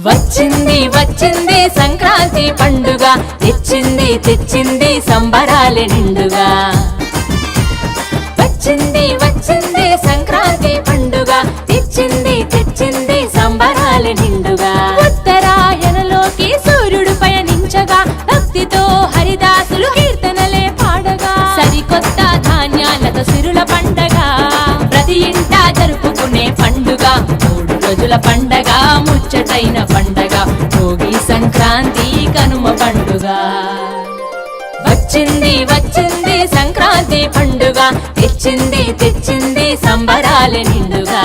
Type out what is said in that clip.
వచ్చింది వచ్చింది సంక్రాంతి పండుగ, తెచ్చింది తెచ్చింది సంబరాలే నిండుగా. వచ్చింది వచ్చింది సంక్రాంతి పండుగ, తెచ్చింది తెచ్చింది సంబరాలే నిండుగా. ఉత్తరాయణలోకి సూర్యుడు పయనించగా, భక్తితో హరిదాసులు కీర్తనలే పాడగా, సరికొత్త ధాన్యాలతో సిరుల పండగ ప్రతి ఇంటా జరుపుకునే పండుగ. 3 రోజుల పండగ, ముచ్చటైన పండగ, భోగి సంక్రాంతి కనుమ పండుగ. వచ్చింది వచ్చింది సంక్రాంతి పండుగ, తెచ్చింది తెచ్చింది సంబరాలే నిండుగా.